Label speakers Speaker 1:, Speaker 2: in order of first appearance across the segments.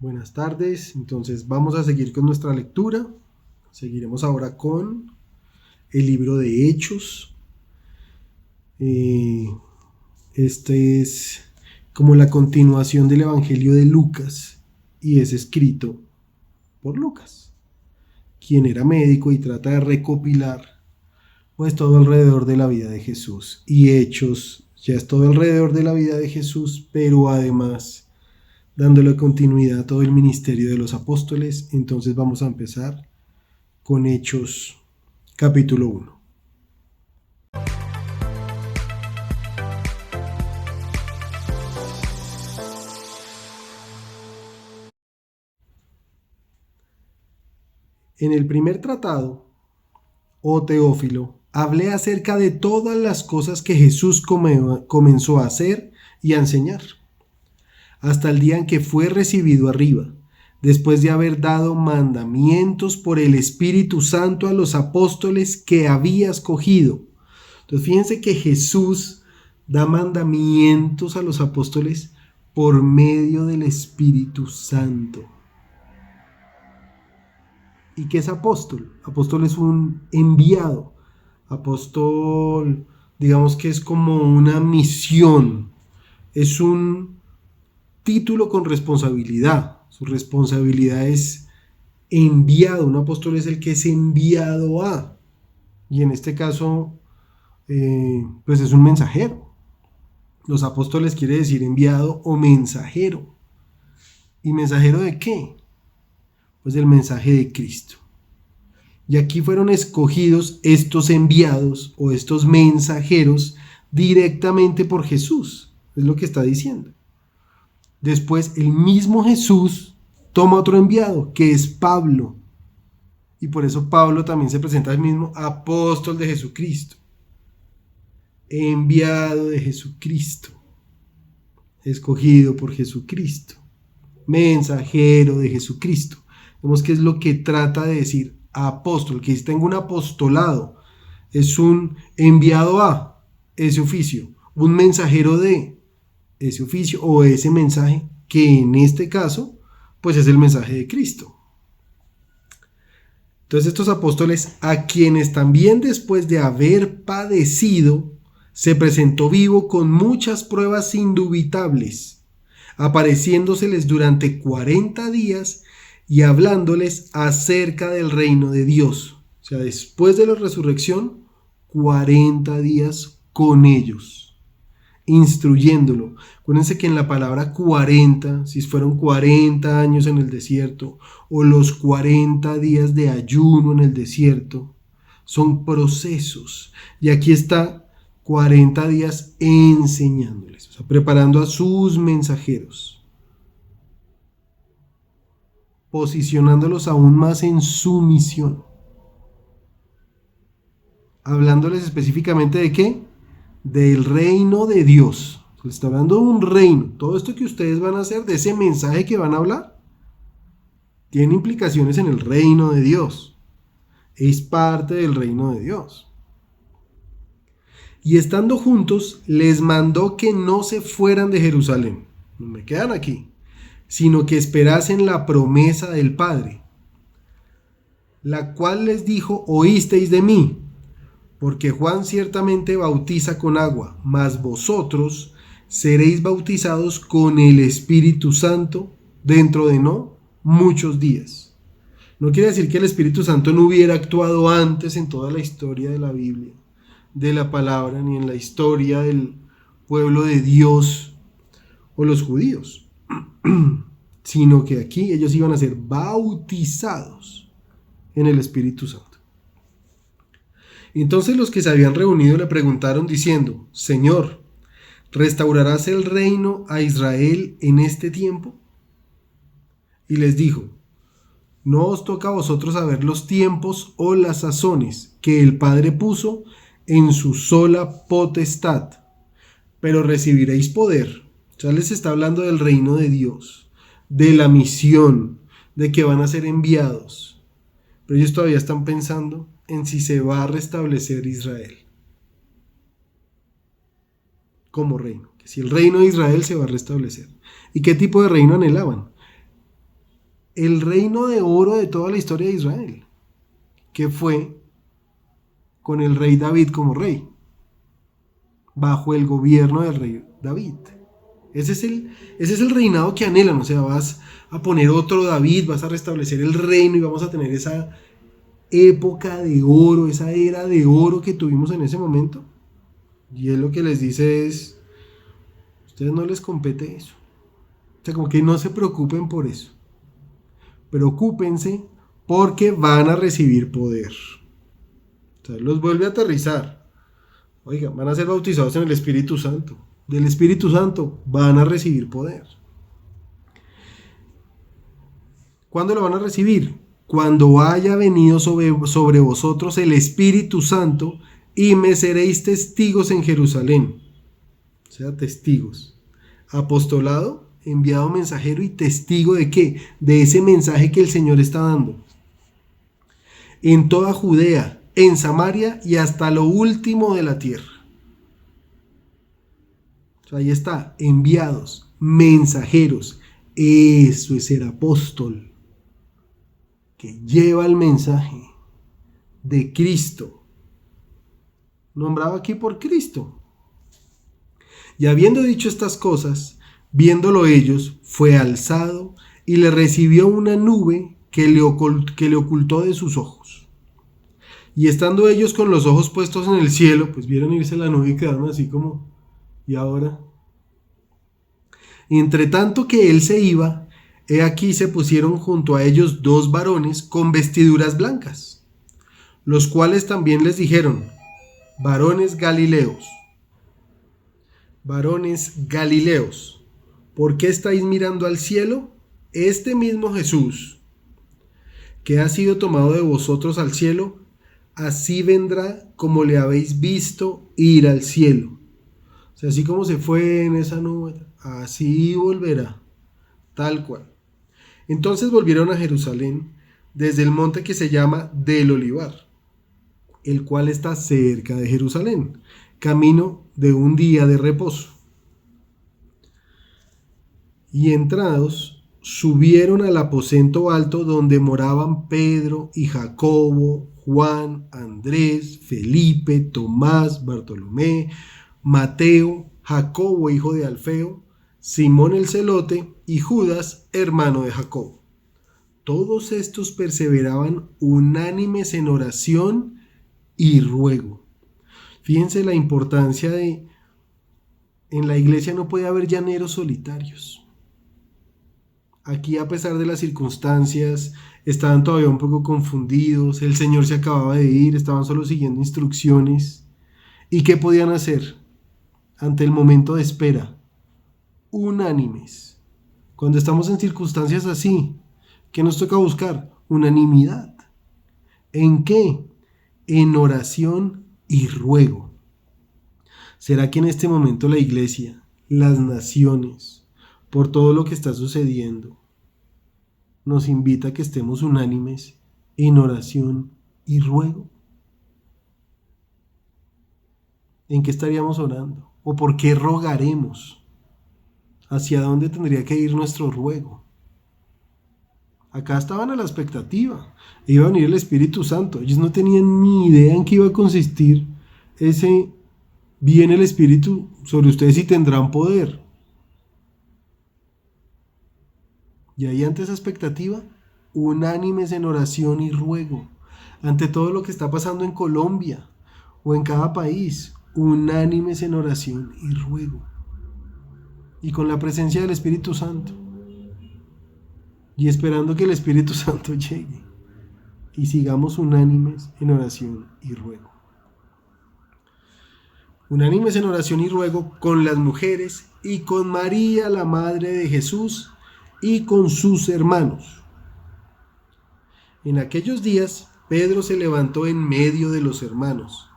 Speaker 1: Buenas tardes, entonces vamos a seguir con nuestra lectura. Seguiremos ahora con el libro de Hechos. Eh, este es como la continuación del Evangelio de Lucas y es escrito por Lucas, quien era médico y trata de recopilar pues todo alrededor de la vida de Jesús. Y Hechos ya es todo alrededor de la vida de Jesús, pero además dándole continuidad a todo el ministerio de los apóstoles. Entonces vamos a empezar con Hechos capítulo 1. En el primer tratado, oh Teófilo, hablé acerca de todas las cosas que Jesús comenzó a hacer y a enseñar, hasta el día en que fue recibido arriba, después de haber dado mandamientos por el Espíritu Santo a los apóstoles que había escogido. Entonces fíjense que Jesús da mandamientos a los apóstoles por medio del Espíritu Santo. ¿Y qué es apóstol? Apóstol es un enviado. Apóstol, digamos que es como una misión. Es un título con responsabilidad. Su responsabilidad es enviado. Un apóstol es el que es enviado a. Y en este caso, pues es un mensajero. Los apóstoles quiere decir enviado o mensajero. ¿Y mensajero de qué? Pues del mensaje de Cristo. Y aquí fueron escogidos estos enviados o estos mensajeros directamente por Jesús. Es lo que está diciendo. Después el mismo Jesús toma otro enviado, que es Pablo. Y por eso Pablo también se presenta al mismo apóstol de Jesucristo. Enviado de Jesucristo. Escogido por Jesucristo. Mensajero de Jesucristo. Vemos que es lo que trata de decir apóstol, que tengo un apostolado, es un enviado a ese oficio, un mensajero de ese oficio o ese mensaje, que en este caso, pues es el mensaje de Cristo. Entonces estos apóstoles, a quienes también después de haber padecido, se presentó vivo con muchas pruebas indubitables, apareciéndoseles durante 40 días y hablándoles acerca del reino de Dios. O sea, después de la resurrección, 40 días con ellos, instruyéndolo. Acuérdense que en la palabra 40, si fueron 40 años en el desierto o los 40 días de ayuno en el desierto, son procesos. Y aquí está 40 días enseñándoles, o sea, preparando a sus mensajeros, posicionándolos aún más en su misión. Hablándoles específicamente de qué? Del reino de Dios. Se está hablando de un reino. Todo esto que ustedes van a hacer, de ese mensaje que van a hablar, tiene implicaciones en el reino de Dios. Es parte del reino de Dios. Y estando juntos, les mandó que no se fueran de Jerusalén. No me quedan aquí, sino que esperasen la promesa del Padre, la cual les dijo: oísteis de mí, porque Juan ciertamente bautiza con agua, mas vosotros seréis bautizados con el Espíritu Santo dentro de no muchos días. No quiere decir que el Espíritu Santo no hubiera actuado antes en toda la historia de la Biblia, de la palabra, ni en la historia del pueblo de Dios o los judíos, sino que aquí ellos iban a ser bautizados en el Espíritu Santo. Entonces los que se habían reunido le preguntaron diciendo: Señor, ¿restaurarás el reino a Israel en este tiempo? Y les dijo: no os toca a vosotros saber los tiempos o las sazones que el Padre puso en su sola potestad, pero recibiréis poder. Ya les está hablando del reino de Dios, de la misión, de que van a ser enviados. Pero ellos todavía están pensando en si se va a restablecer Israel como reino, que si el reino de Israel se va a restablecer. ¿Y qué tipo de reino anhelaban? el reino de oro de toda la historia de Israel, que fue con el rey David como rey, bajo el gobierno del rey David. Ese es el reinado que anhelan, o sea, vas a poner otro David, vas a restablecer el reino y vamos a tener esa época de oro, esa era de oro que tuvimos en ese momento. Y él lo que les dice es, a ustedes no les compete eso. O sea, como que no se preocupen por eso. Preocúpense porque van a recibir poder. O sea, los vuelve a aterrizar. Oiga, van a ser bautizados en el Espíritu Santo. Del Espíritu Santo van a recibir poder. ¿Cuándo lo van a recibir? Cuando haya venido sobre vosotros el Espíritu Santo y me seréis testigos en Jerusalén. O sea, testigos. Apostolado, enviado mensajero y testigo de qué? De ese mensaje que el Señor está dando. En toda Judea, en Samaria y hasta lo último de la tierra. O sea, ahí está, enviados, mensajeros. Eso es ser apóstol, que lleva el mensaje de Cristo, nombrado aquí por Cristo. Y habiendo dicho estas cosas, viéndolo ellos, fue alzado y le recibió una nube que le ocultó de sus ojos. Y estando ellos con los ojos puestos en el cielo, pues vieron irse la nube y quedaron así como, ¿y ahora? Y entre tanto que él se iba, he aquí se pusieron junto a ellos dos varones con vestiduras blancas, los cuales también les dijeron, varones Galileos, ¿por qué estáis mirando al cielo? Este mismo Jesús, que ha sido tomado de vosotros al cielo, así vendrá como le habéis visto ir al cielo. O sea, así como se fue en esa nube, así volverá, tal cual. Entonces volvieron a Jerusalén desde el monte que se llama del Olivar, el cual está cerca de Jerusalén, camino de un día de reposo. Y entrados, subieron al aposento alto donde moraban Pedro y Jacobo, Juan, Andrés, Felipe, Tomás, Bartolomé, Mateo, Jacobo, hijo de Alfeo, Simón el celote y Judas, hermano de Jacobo. Todos estos perseveraban unánimes en oración y ruego. Fíjense la importancia de, en la iglesia no puede haber llaneros solitarios. Aquí, a pesar de las circunstancias, estaban todavía un poco confundidos, el Señor se acababa de ir, estaban solo siguiendo instrucciones. ¿Y qué podían hacer ante el momento de espera? Unánimes. Cuando estamos en circunstancias así, ¿qué nos toca buscar? Unanimidad. ¿En qué? En oración y ruego. ¿Será que en este momento la iglesia, las naciones, por todo lo que está sucediendo, nos invita a que estemos unánimes en oración y ruego? ¿En qué estaríamos orando? ¿O por qué rogaremos? ¿Hacia dónde tendría que ir nuestro ruego? Acá estaban a la expectativa. Iba a venir el Espíritu Santo. Ellos no tenían ni idea en qué iba a consistir ese viene el Espíritu sobre ustedes y tendrán poder. Y ahí ante esa expectativa, unánimes en oración y ruego. Ante todo lo que está pasando en Colombia o en cada país, unánimes en oración y ruego. Y con la presencia del Espíritu Santo. Y esperando que el Espíritu Santo llegue. Y sigamos unánimes en oración y ruego. Unánimes en oración y ruego con las mujeres y con María, la madre de Jesús, y con sus hermanos. En aquellos días, Pedro se levantó en medio de los hermanos,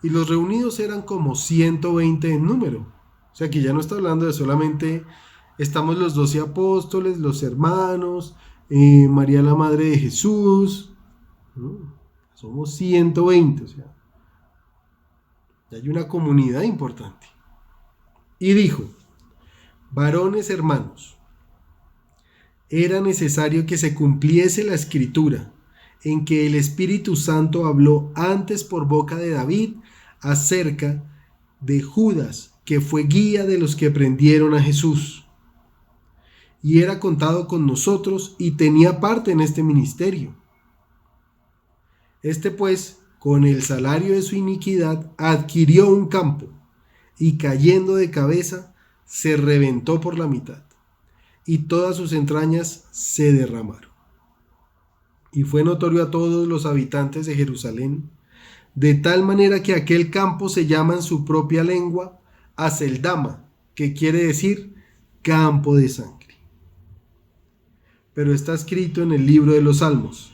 Speaker 1: y los reunidos eran como 120 en número. O sea que ya no está hablando de solamente estamos los 12 apóstoles, los hermanos, María la madre de Jesús. ¿No? Somos 120, o sea, ya hay una comunidad importante. Y dijo, varones hermanos, era necesario que se cumpliese la escritura, en que el Espíritu Santo habló antes por boca de David acerca de Judas, que fue guía de los que prendieron a Jesús, y era contado con nosotros y tenía parte en este ministerio. Este pues, con el salario de su iniquidad, adquirió un campo, y cayendo de cabeza, se reventó por la mitad, y todas sus entrañas se derramaron. Y fue notorio a todos los habitantes de Jerusalén, de tal manera que aquel campo se llama en su propia lengua Aceldama, que quiere decir campo de sangre. Pero está escrito en el libro de los Salmos: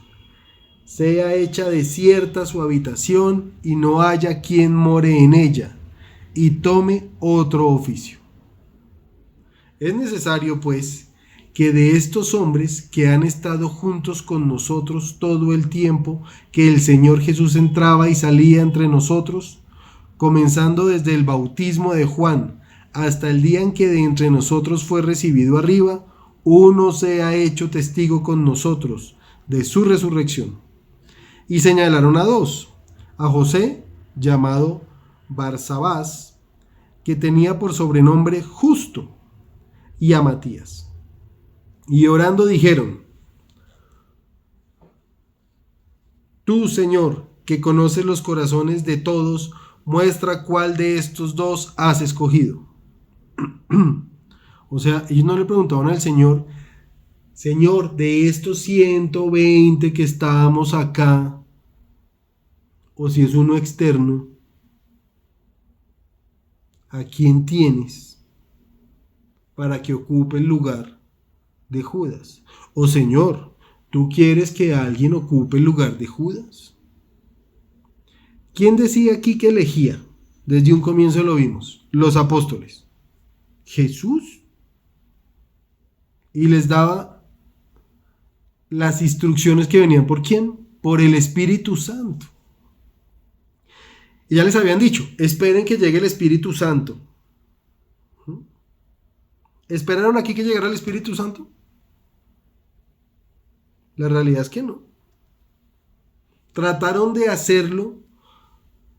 Speaker 1: sea hecha desierta su habitación y no haya quien more en ella, y tome otro oficio. Es necesario, pues, que de estos hombres que han estado juntos con nosotros todo el tiempo que el Señor Jesús entraba y salía entre nosotros, comenzando desde el bautismo de Juan hasta el día en que de entre nosotros fue recibido arriba, uno sea hecho testigo con nosotros de su resurrección. Y señalaron a dos: a José, llamado Barsabás, que tenía por sobrenombre Justo, y a Matías. Y orando dijeron: tú, Señor, que conoces los corazones de todos, muestra cuál de estos dos has escogido. O sea, ellos no le preguntaban al Señor: Señor, de estos 120 que estábamos acá, o si es uno externo, ¿a quién tienes para que ocupe el lugar de Judas? O Señor, ¿tú quieres que alguien ocupe el lugar de Judas? ¿Quién decía aquí que elegía? Desde un comienzo lo vimos: los apóstoles. Jesús. Y les daba las instrucciones que venían ¿por quién? Por el Espíritu Santo. Y ya les habían dicho: esperen que llegue el Espíritu Santo. ¿Esperaron aquí que llegara el Espíritu Santo? La realidad es que no. Trataron de hacerlo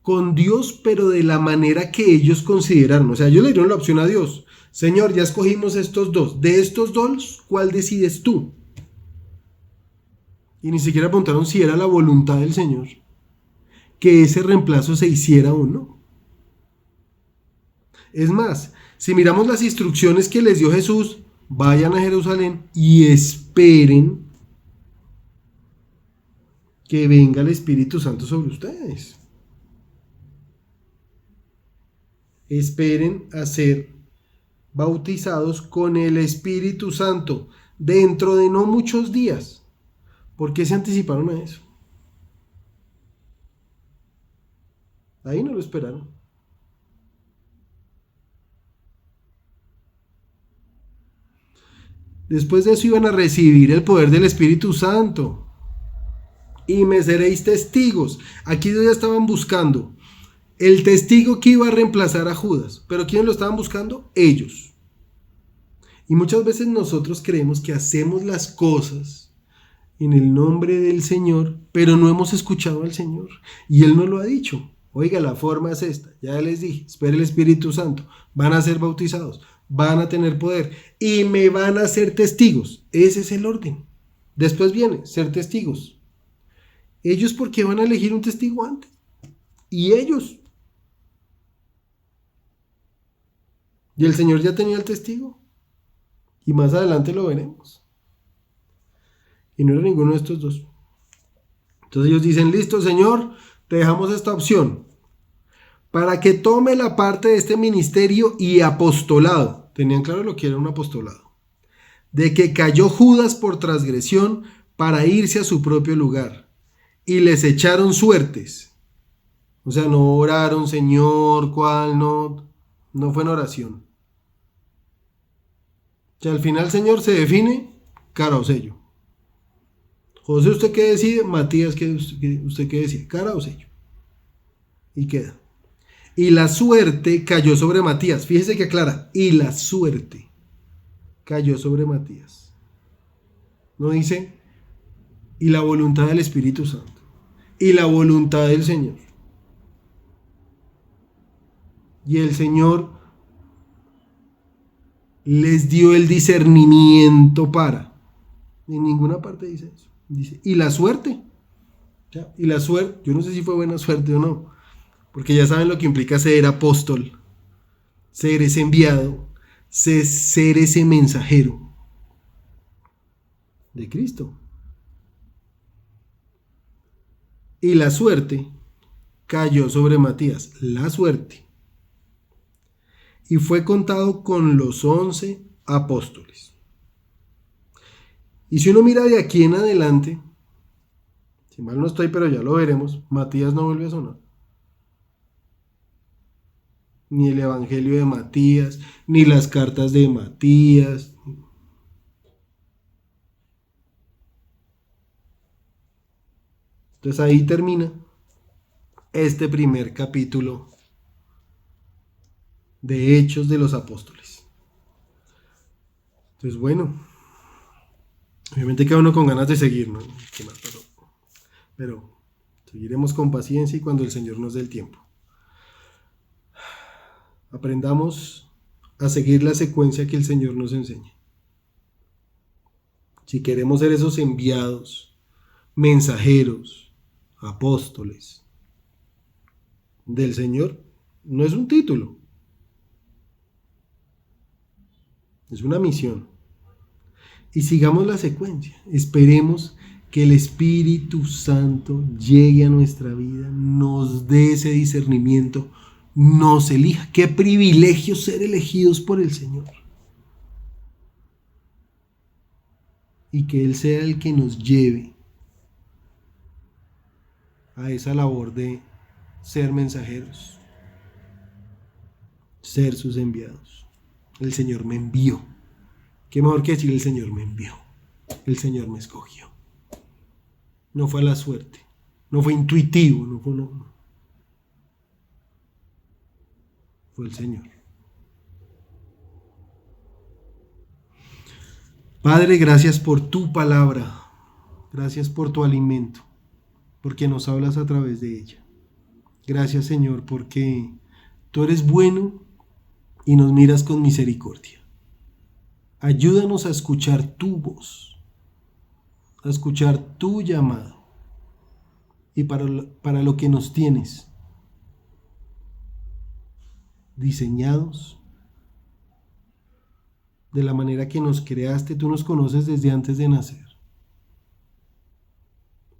Speaker 1: con Dios, pero de la manera que ellos consideraron. O sea, ellos le dieron la opción a Dios: Señor, ya escogimos estos dos. De estos dos, ¿cuál decides tú? Y ni siquiera preguntaron si era la voluntad del Señor que ese reemplazo se hiciera o no. Es más, si miramos las instrucciones que les dio Jesús: vayan a Jerusalén y esperen que venga el Espíritu Santo sobre ustedes. Esperen a ser bautizados con el Espíritu Santo dentro de no muchos días. ¿Por qué se anticiparon a eso? Ahí no lo esperaron. Después de eso iban a recibir el poder del Espíritu Santo. Y me seréis testigos. Aquí ya estaban buscando el testigo que iba a reemplazar a Judas. ¿Pero quién lo estaban buscando? Ellos. Y muchas veces nosotros creemos que hacemos las cosas en el nombre del Señor, pero no hemos escuchado al Señor. Y Él nos lo ha dicho: oiga, la forma es esta. Ya les dije, espere el Espíritu Santo. Van a ser bautizados, van a tener poder y me van a ser testigos. Ese es el orden. Después viene ser testigos. Ellos, ¿por qué van a elegir un testigo antes? Y ellos. Y el Señor ya tenía el testigo. Y más adelante lo veremos. Y no era ninguno de estos dos. Entonces ellos dicen: listo, Señor, te dejamos esta opción para que tome la parte de este ministerio y apostolado. Tenían claro lo que era un apostolado. De que cayó Judas por transgresión para irse a su propio lugar. Y les echaron suertes. O sea, no oraron: Señor, ¿cuál? No fue en oración. O sea, al final, Señor, se define cara o sello. José, ¿usted qué decide? Matías, ¿usted qué decide? ¿Cara o sello? Y queda. Y la suerte cayó sobre Matías. Fíjese que aclara: y la suerte cayó sobre Matías. No dice, y la voluntad del Espíritu Santo, y la voluntad del Señor. Y el Señor les dio el discernimiento para. En ninguna parte dice eso. Dice, y la suerte. ¿Ya? Y la suerte, yo no sé si fue buena suerte o no, porque ya saben lo que implica ser apóstol, ser ese enviado, ser ese mensajero de Cristo. Y la suerte cayó sobre Matías, la suerte. Y fue contado con los 11 apóstoles. Y si uno mira de aquí en adelante, si mal no estoy, pero ya lo veremos, Matías no vuelve a sonar. Ni el Evangelio de Matías, ni las cartas de Matías. Entonces ahí termina este primer capítulo de Hechos de los Apóstoles. Entonces bueno, obviamente queda uno con ganas de seguir, ¿no? ¿Qué más pasó? Pero seguiremos con paciencia y cuando el Señor nos dé el tiempo. Aprendamos a seguir la secuencia que el Señor nos enseña. Si queremos ser esos enviados, mensajeros, apóstoles del Señor, no es un título, es una misión. Y sigamos la secuencia. Esperemos que el Espíritu Santo llegue a nuestra vida, nos dé ese discernimiento, nos elija. Qué privilegio ser elegidos por el Señor. Y que Él sea el que nos lleve a esa labor de ser mensajeros, ser sus enviados. El Señor me envió. Qué mejor que decir el Señor me envió. El Señor me escogió. No fue a la suerte. No fue intuitivo. Fue el Señor. Padre, gracias por tu palabra. Gracias por tu alimento. Porque nos hablas a través de ella. Gracias, Señor, porque tú eres bueno y nos miras con misericordia. Ayúdanos a escuchar tu voz, a escuchar tu llamado y para lo que nos tienes diseñados de la manera que nos creaste. Tú nos conoces desde antes de nacer.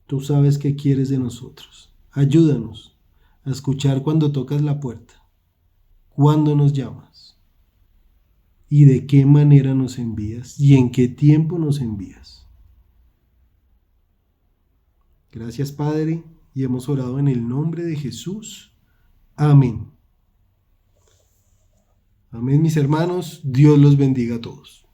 Speaker 1: Tú sabes qué quieres de nosotros. Ayúdanos a escuchar cuando tocas la puerta, cuando nos llamas y de qué manera nos envías y en qué tiempo nos envías. Gracias, Padre, y hemos orado en el nombre de Jesús. Amén. Amén, mis hermanos. Dios los bendiga a todos.